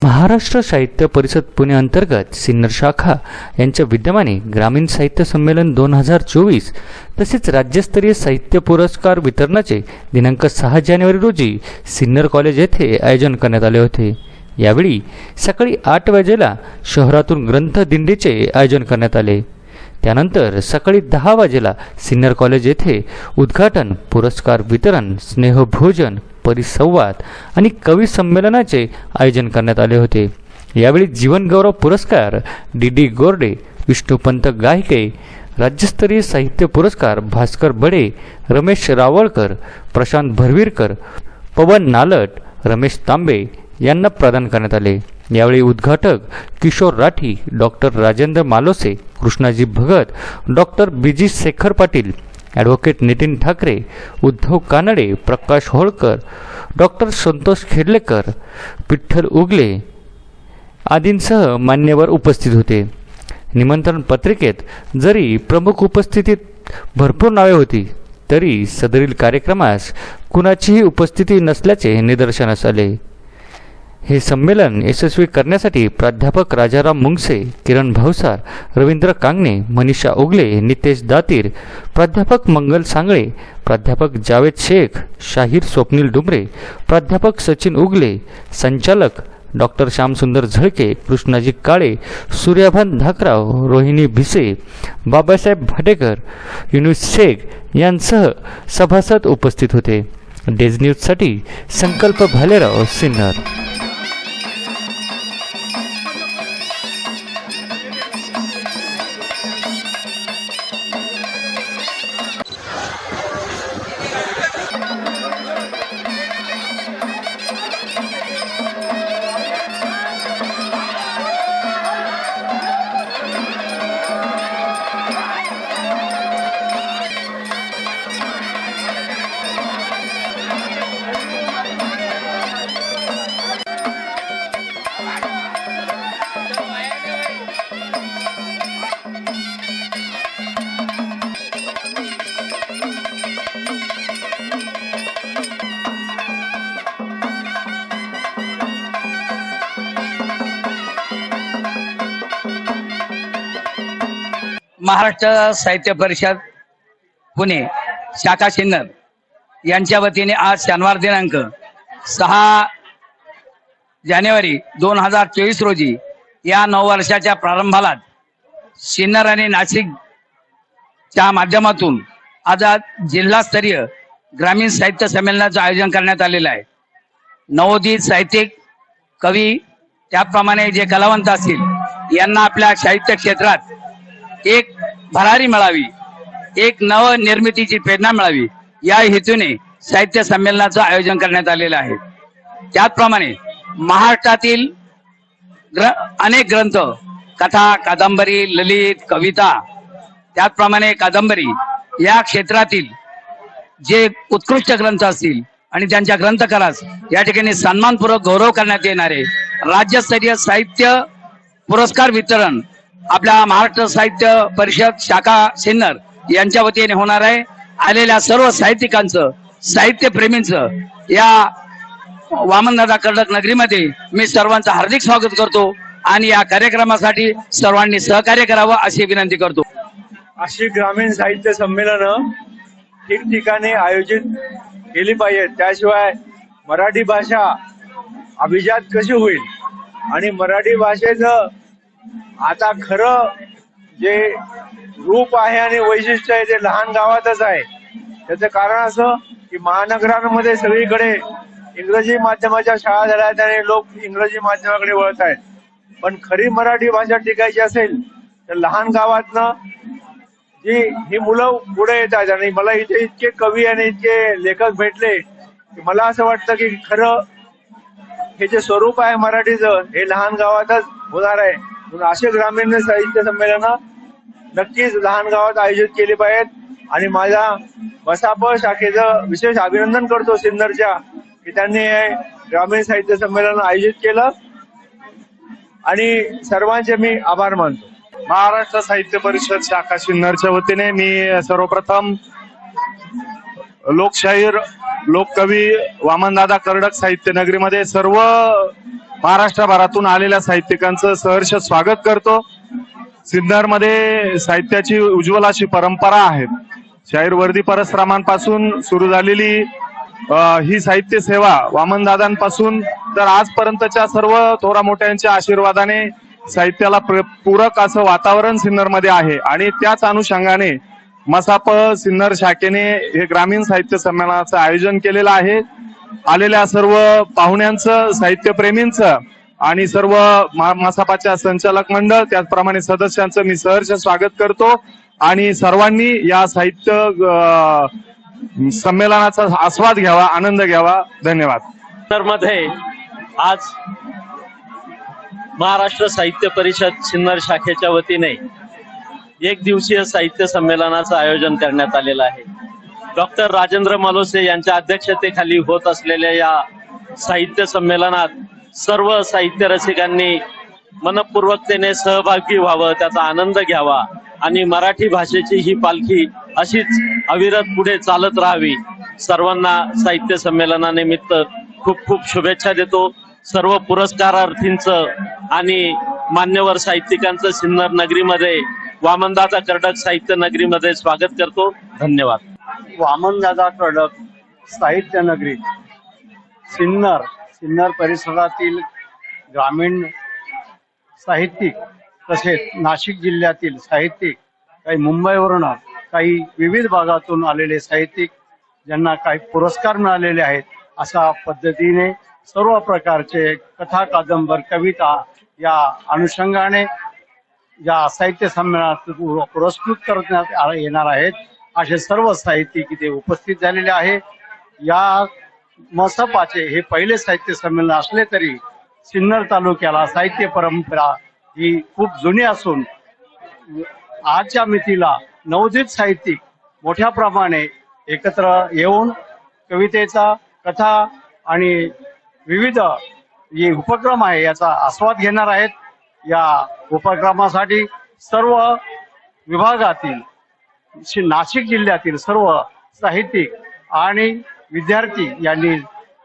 महाराष्ट्र साहित्य परिषद पुणे अंतर्गत सिन्नर शाखा यांच्या विद्यमाने ग्रामीण साहित्य संमेलन 2024 तसेच राज्यस्तरीय साहित्य पुरस्कार वितरणाचे दिनांक 6 जानेवारी रोजी सिन्नर कॉलेज येथे आयोजन करण्यात आले होते। यावेळी सकाळी 8 वाजेला शहरातून ग्रंथ दिंडीचे आयोजन करण्यात आले। त्यानंतर सकाळी 10 वाजेला सिन्नर कॉलेज येथे उद्घाटन, पुरस्कार वितरण, स्नेहभोजन, परिसंवाद आणि कवी संमेलनाचे आयोजन करण्यात आले होते। यावेळी जीवनगौरव पुरस्कार डी गोरडे, विष्णुपंत गायके, राज्यस्तरीय साहित्य पुरस्कार भास्कर बडे, रमेश रावळकर, प्रशांत भरवीरकर, पवन नालट, रमेश तांबे यांना प्रदान करण्यात आले। यावेळी उद्घाटक किशोर राठी, डॉक्टर राजेंद्र मालोसे, कृष्णाजी Bhagat, doctor B G Shekhar Patil, advocate Nitin Thakre, Uddhav Kanade, Prakash Holkar, doctor Santosh Khedlekar, Vitthal Ugale आदींसह मान्यवर उपस्थित होते। निमंत्रण पत्रिकेत जरी प्रमुख उपस्थितीत भरपूर नावे होती तरी सदरील कार्यक्रमास कुणाचीही उपस्थिती नसल्याचे निदर्शनास आले। हे संमेलन यशस्वी करण्यासाठी प्राध्यापक राजाराम मुंगसे, किरण भावसार, रवींद्र कांगणे, मनीषा ओगले, नितेश दातीर, प्राध्यापक मंगल सांगळे, प्राध्यापक जावेद शेख, शाहीर स्वप्नील डुमरे, प्राध्यापक सचिन उगले, संचालक डॉक्टर श्यामसुंदर झळके, कृष्णाजी काळे, सूर्यभान धाकराव, रोहिणी भिसे, बाबासाहेब भाटेकर, युनुस शेख यांसह सभासद उपस्थित होते। डेज न्यूजसाठी संकल्प भालेराव, सिन्नर। महाराष्ट्र साहित्य परिषद पुणे शाखा सिन्नर यांच्या वतीने आज शनिवार दिनांक 6 जानेवारी 2024 रोजी या नववर्षाच्या प्रारंभाला सिन्नर आणि नाशिकच्या माध्यमातून आज जिल्हास्तरीय ग्रामीण साहित्य संमेलनाचं आयोजन करण्यात आलेलं आहे। नवोदित साहित्यिक, कवी, त्याप्रमाणे जे कलावंत असतील यांना आपल्या साहित्य क्षेत्रात एक भरारी मिळावी, एक नवनिर्मितीची प्रेरणा मिळावी या हेतूने साहित्य संमेलनाचं आयोजन करण्यात आलेलं आहे। त्याचप्रमाणे महाराष्ट्रातील अनेक ग्रंथ, कथा, कादंबरी, ललित, कविता, त्याचप्रमाणे कादंबरी या क्षेत्रातील जे उत्कृष्ट ग्रंथ असतील आणि त्यांच्या ग्रंथकारास या ठिकाणी सन्मानपूर्वक गौरव करण्यात येणारे राज्यस्तरीय साहित्य पुरस्कार वितरण आपल्या महाराष्ट्र साहित्य परिषद शाखा सिन्नर यांच्या वतीने होणार आहे। आलेल्या सर्व साहित्यिकांचं, साहित्य प्रेमींचं या वामनदादा कर्डक नगरीमध्ये मी सर्वांचं हार्दिक स्वागत करतो आणि या कार्यक्रमासाठी सर्वांनी सहकार्य करावं अशी विनंती करतो। अशी ग्रामीण साहित्य संमेलन ठिकठिकाणी आयोजित केली पाहिजे, त्याशिवाय मराठी भाषा अभिजात कशी होईल आणि मराठी भाषेचं आता खरं जे रूप आहे आणि वैशिष्ट्य आहे ते लहान गावातच आहे। त्याचं कारण असं की महानगरांमध्ये सगळीकडे इंग्रजी माध्यमाच्या शाळा झाल्या आहेत आणि लोक इंग्रजी माध्यमाकडे वळत आहेत, पण खरी मराठी भाषा टिकायची असेल तर लहान गावातनं जी ही मुलं पुढे येतात। आणि मला इथे इतके कवी आणि इतके लेखक भेटले की मला असं वाटतं की खरं हे जे स्वरूप आहे मराठीचं हे लहान गावातच होणार आहे। म्हणून असे ग्रामीण साहित्य संमेलन नक्कीच लहान गावात आयोजित केली पाहिजेत आणि माझ्या बसाप शाखेचं विशेष अभिनंदन करतो सिन्नरच्या की त्यांनी हे ग्रामीण साहित्य संमेलन आयोजित केलं आणि सर्वांचे मी आभार मानतो। महाराष्ट्र साहित्य परिषद शाखा सिन्नरच्या वतीने मी सर्वप्रथम लोकशाहीर, लोककवी वामनदादा कर्डक साहित्य नगरीमध्ये सर्व महाराष्ट्रभरातून आलेल्या साहित्यिकांचं सहर्ष स्वागत करतो. सिन्नरमध्ये साहित्याची उज्ज्वल अशी परंपरा आहे. शाहीर वर्दी परसरामांपासून सुरू झालेली ही साहित्य सेवा वामनदादांपासून तर आजपर्यंतच्या सर्व थोरा मोठ्यांच्या आशीर्वादाने साहित्याला पूरक असं वातावरण सिन्नरमध्ये आहे. आणि त्याच अनुषंगाने मसाप सिन्नर शाखेने हे ग्रामीण साहित्य संमेलनाचं आयोजन केलेलं आहे. आलेल्या सर्व पाहुण्यांचं, साहित्यप्रेमींचं आणि सर्व मसापाच्या संचालक मंडळ त्याचप्रमाणे सदस्यांचं मी सहर्ष स्वागत करतो. आणि सर्वांनी या साहित्य संमेलनाचा आस्वाद घ्यावा, आनंद घ्यावा. धन्यवाद. सिन्नरमध्ये आज महाराष्ट्र साहित्य परिषद सिन्नर शाखेच्या वतीने एक दिवसीय साहित्य संमेलनाचं आयोजन करण्यात आलेलं आहे. डॉक्टर राजेंद्र मालोसे यांच्या अध्यक्षतेखाली होत असलेल्या या साहित्य संमेलनात सर्व साहित्य रसिकांनी मनपूर्वकतेने सहभागी व्हावं, त्याचा आनंद घ्यावा आणि मराठी भाषेची ही पालखी अशीच अविरत पुढे चालत राहावी. सर्वांना साहित्य संमेलनानिमित्त खूप खूप शुभेच्छा देतो. सर्व पुरस्कारार्थींचं आणि मान्यवर साहित्यिकांचं सिन्नर नगरीमध्ये, वामनदादा कर्डक साहित्य नगरीमध्ये स्वागत करतो. धन्यवाद. वामनदादा कर्डक साहित्य नगरी सिन्नर परिसरातील ग्रामीण साहित्यिक तसेच नाशिक जिल्ह्यातील साहित्यिक, काही मुंबईवरून, काही विविध भागातून आलेले साहित्यिक ज्यांना काही पुरस्कार मिळालेले आहेत, अशा पद्धतीने सर्व प्रकारचे कथा, कादंबर, कविता या अनुषंगाने या साहित्य संमेलनात पुरस्कृत करण्यात येणार आहेत. असे सर्व साहित्यिक इथे उपस्थित झालेले आहे. या मसापाचे हे पहिले साहित्य संमेलन असले तरी सिन्नर तालुक्याला साहित्य परंपरा ही खूप जुनी असून आजच्या मितीला नवोदित साहित्यिक मोठ्या प्रमाणे एकत्र येऊन कवितेचा, कथा आणि विविध जे उपक्रम आहे याचा आस्वाद घेणार आहेत. या उपक्रमासाठी सर्व विभागातील, नाशिक जिल्ह्यातील सर्व साहित्यिक आणि विद्यार्थी यांनी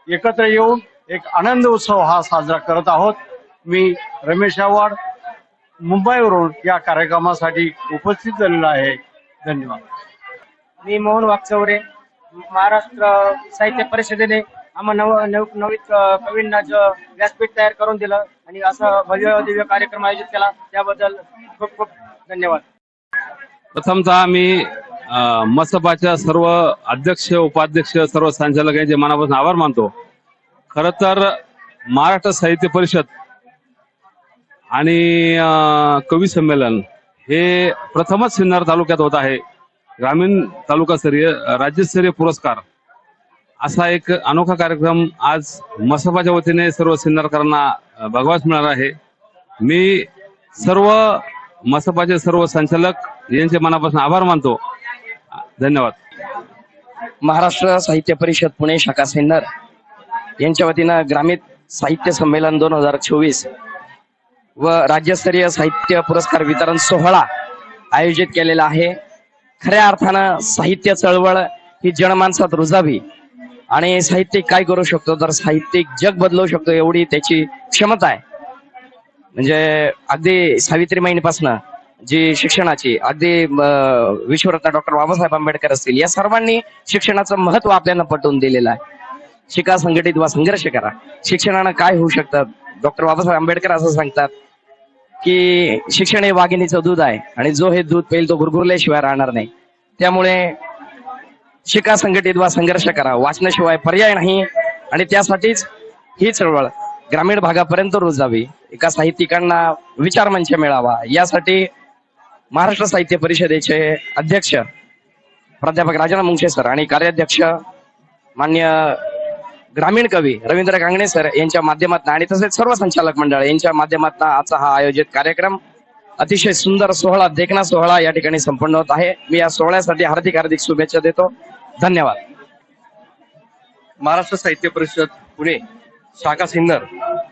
एकत्र येऊन एक आनंद उत्सव हा साजरा करत आहोत. मी रमेश आव्हाड मुंबईवरून या कार्यक्रमासाठी उपस्थित झालेलो आहे. धन्यवाद. मी मोहन वाकचौरे. महाराष्ट्र साहित्य परिषदेने आम्हाला नवीन कवींना व्यासपीठ तयार करून दिलं आणि असं भव्य दिव्य कार्यक्रम आयोजित केला, त्याबद्दल खूप खूप धन्यवाद. प्रथमतः मी मसपाच्या सर्व अध्यक्ष, उपाध्यक्ष, सर्व संचालक यांचे मनापासून आभार मानतो. खर तर महाराष्ट्र साहित्य परिषद आणि कवी संमेलन हे प्रथमच सिन्नर तालुक्यात होत आहे. ग्रामीण तालुकास्तरीय, राज्यस्तरीय पुरस्कार असा एक अनोखा कार्यक्रम आज मसपाच्या वतीने सर्व सिन्नरकरांना बघवास मिळणार आहे. मी सर्व मसपाचे सर्व संचालक यांचे मनापासून आभार मानतो. धन्यवाद. महाराष्ट्र साहित्य परिषद पुणे शाखा सिन्नर यांच्या वतीनं ग्रामीण साहित्य संमेलन 2024 व राज्यस्तरीय साहित्य पुरस्कार वितरण सोहळा आयोजित केलेला आहे. खऱ्या अर्थानं साहित्य चळवळ ही जनमानसात रुजावी आणि साहित्यिक काय करू शकतो तर साहित्यिक जग बदलवू शकतो एवढी त्याची क्षमता आहे. म्हणजे अगदी सावित्रीमाईंपासनं जी शिक्षणाची, अगदी विश्वरत्न डॉक्टर बाबासाहेब आंबेडकर असतील, या सर्वांनी शिक्षणाचं महत्व आपल्याला पटवून दिलेलं आहे. शिका, संघटित वा संघर्ष करा. शिक्षणानं काय होऊ शकतं, डॉक्टर बाबासाहेब आंबेडकर असं सांगतात की शिक्षण हे वाघिणीचं दूध आहे आणि जो हे दूध पेल तो गुरगुरल्याशिवाय राहणार नाही. त्यामुळे शिका, संघटित वा संघर्ष करा, वाचनाशिवाय पर्याय नाही. आणि त्यासाठीच ही चळवळ ग्रामीण भागापर्यंत रुजावी, एका साहित्यिकांना विचार मंच मिळावा, यासाठी महाराष्ट्र साहित्य परिषदेचे अध्यक्ष प्राध्यापक राजाराम मुंगशे सर आणि कार्याध्यक्ष मान्य ग्रामीण कवी रवींद्र कांगणे सर यांच्या माध्यमातून आणि तसेच सर्व संचालक मंडळ यांच्या माध्यमातून आजचा हा आयोजित कार्यक्रम अतिशय सुंदर सोहळा, देखणा सोहळा या ठिकाणी संपन्न होत आहे. मी या सोहळ्यासाठी हार्दिक हार्दिक शुभेच्छा देतो. धन्यवाद. महाराष्ट्र साहित्य परिषद पुणे शाखा सिन्नर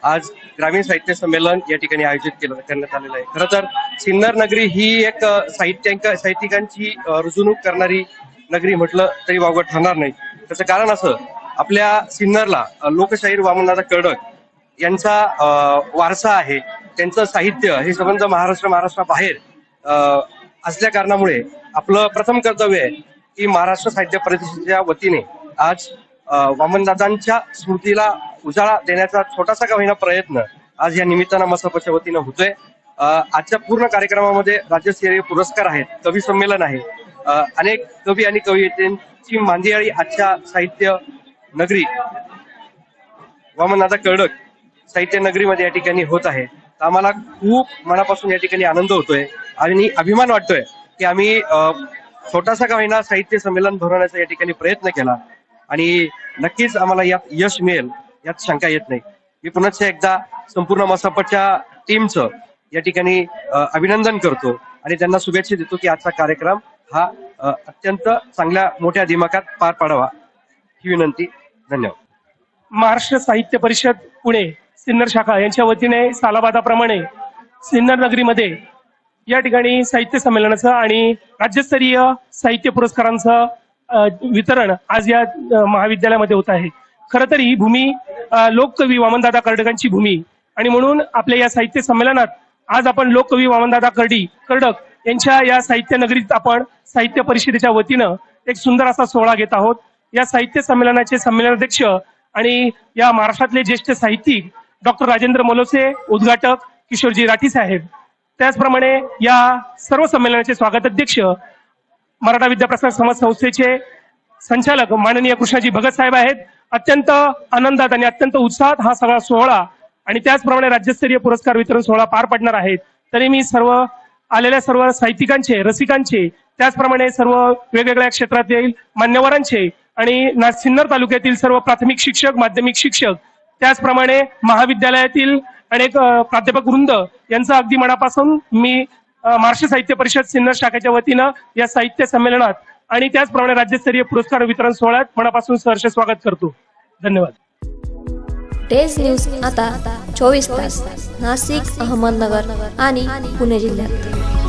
आज ग्रामीण साहित्य संमेलन या ठिकाणी आयोजित करण्यात आलेलं आहे. खरं तर सिन्नर नगरी ही एक साहित्यिकांची रुजवणूक करणारी नगरी म्हटलं तरी वावगं ठरणार नाही. त्याचं कारण असं, आपल्या सिन्नरला लोकशाहीर वामनदादा कर्डक यांचा वारसा आहे, त्यांचं साहित्य हे संबंध महाराष्ट्राबाहेर असल्या कारणामुळे आपलं प्रथम कर्तव्य आहे की महाराष्ट्र साहित्य परिषदेच्या वतीने आज वामनदादांच्या स्मृतीला उजाळा देण्याचा छोटासा का होईना प्रयत्न आज या निमित्तानं मसापच्या वतीनं होतोय. आजच्या पूर्ण कार्यक्रमामध्ये राज्यस्तरीय पुरस्कार आहेत, कवी संमेलन आहे, अनेक कवी आणि कवयित्रींची मांदियाळी आजच्या साहित्य नगरी वामनदादा कर्डक साहित्य नगरीमध्ये या ठिकाणी होत आहे. आम्हाला खूप मनापासून या ठिकाणी आनंद होतोय आणि अभिमान वाटतोय की आम्ही छोटासा का होईना साहित्य संमेलन भरवण्याचा या ठिकाणी प्रयत्न केला आणि नक्कीच आम्हाला यात यश मिळेल यात शंका येत नाही. मी पुन्हा एकदा संपूर्ण मसापच्या टीमचं या ठिकाणी अभिनंदन करतो आणि त्यांना शुभेच्छा देतो की आजचा कार्यक्रम हा अत्यंत चांगल्या मोठ्या दिमाखात पार पाडावा ही विनंती. धन्यवाद. महाराष्ट्र साहित्य परिषद पुणे सिन्नर शाखा यांच्या वतीने सालाबादाप्रमाणे सिन्नर नगरीमध्ये या ठिकाणी साहित्य संमेलनाचं आणि राज्यस्तरीय साहित्य पुरस्कारांचं वितरण आज या महाविद्यालयामध्ये होत आहे. खरं तर ही भूमी लोककवी वामनदादा कर्डकांची भूमी आणि म्हणून आपल्या या साहित्य संमेलनात आज आपण लोककवी वामनदादा कर्डक यांच्या या साहित्य नगरीत आपण साहित्य परिषदेच्या वतीनं एक सुंदर असा सोहळा घेत आहोत. या साहित्य संमेलनाचे संमेलनाध्यक्ष आणि या महाराष्ट्रातले ज्येष्ठ साहित्यिक डॉक्टर राजेंद्र मलोसे, उद्घाटक किशोरजी राठी साहेब, त्याचप्रमाणे या सर्व संमेलनाचे स्वागताध्यक्ष मराठा विद्याप्रसार समाज संस्थेचे संचालक माननीय कृष्णाजी भगत साहेब आहेत. अत्यंत आनंदात आणि अत्यंत उत्साहात हा सगळा सोहळा आणि त्याचप्रमाणे राज्यस्तरीय पुरस्कार वितरण सोहळा पार पडणार आहेत. तरी मी आलेल्या सर्व साहित्यिकांचे, रसिकांचे, त्याचप्रमाणे सर्व वेगवेगळ्या क्षेत्रातील मान्यवरांचे आणि सिन्नर तालुक्यातील सर्व प्राथमिक शिक्षक, माध्यमिक शिक्षक, त्याचप्रमाणे महाविद्यालयातील अनेक प्राध्यापक वृंद यांचा अगदी मनापासून मी महाराष्ट्र साहित्य परिषद सिन्नर शाखेच्या वतीनं या साहित्य संमेलनात आणि त्याचप्रमाणे राज्यस्तरीय पुरस्कार वितरण सोहळ्यात मनापासून सहर्ष स्वागत करतो. धन्यवाद. डेज न्यूज आता 24 तास नाशिक, अहमदनगर आणि पुणे जिल्ह्यात.